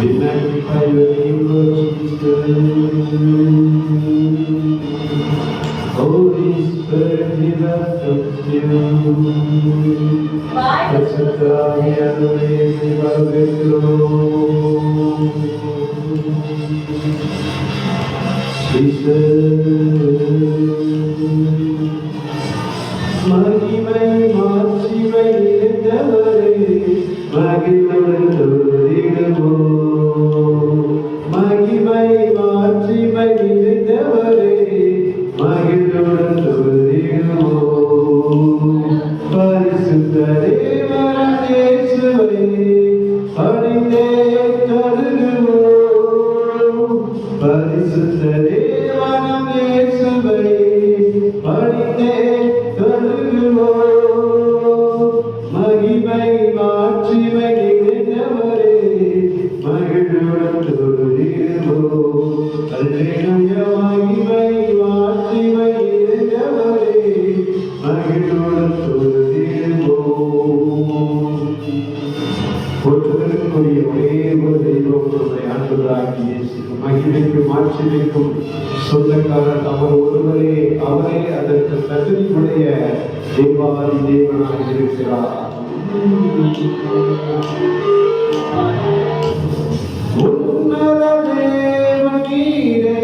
We magnify your name, Lord Jesus. Holy Spirit, we welcome you. பரிசுத்தாவி அருளை வரவேற்கிறோம். மகிமை மாட்சிமை நிறைந்தவரே, மகிமையுடன் தொழுதிடுவோம். மகிமை மாட்சிமை நிறைந்தவரே, மகிமையுடன் தொழுதிடுவோம். பரிசுத்த தேவன் இயேசுவை பணிந்தே தொழுதுவோம். பரிசுத்த தேவன் இயேசுவை பணிந்தே தொழுதுவோம். மகிமை மாட்சிமை நிறைந்தவரே, மகிழுடன் தொழுதிடுவோம். அல்லேலூயா. மகிமை மாட்சிமை நிறைந்தவரே, மகிழுடன் தொழுதிடுவோம். ஒருவருக்குரிய ஒரே ஒரு தெய்வம் ஆண்டவராகிய இயேசு. மகிமைக்கும் மாட்சிமைக்கும் சொந்தக்காரர் அவர் ஒருவரே. அவரே அதற்கு தகுதியுடைய தேவாதி தேவனாக இருக்கிறார். உன்னத தேவன் நீரே,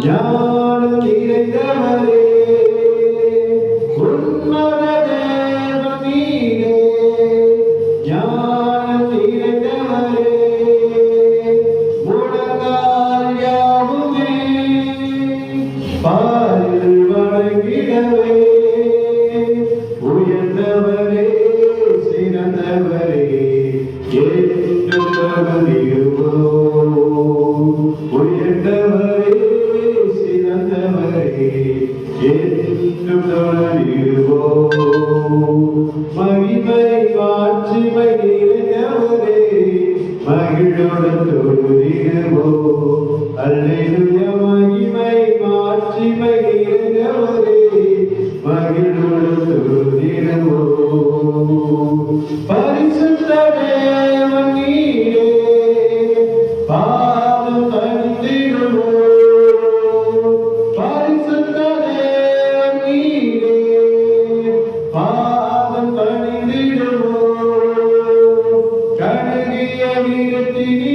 ஞானம் நிறைந்தவரே. உன்னத தேவன் நீரே, ஞானம் நிறைந்தவரே. முழங்கால் யாவுமே பாரில் வணங்கிடவே. உயர்ந்தவரே, சிறந்தவரே, என்றும் தகுதியுள்ளோம். உயர்ந்தவரே, சிறந்தவரே, என்றும் தகுதியுள்ளோம். மகிமை மாட்சிமை நிறைந்தவரே, மகிழுடன் தொழுதிடுவோம். அல்லேலூயா. மகிமை மாட்சிமை நிறைந்தவரே, மகிழுடன் தொழுதிடுவோம். பரிசுத்த தேவன் நீரே, பாதம் பணிந்திடுவோம். பரிசுத்த தேவன் நீரே, பாதம் பணிந்திடுவோம். கழுகிய நிறத்தினி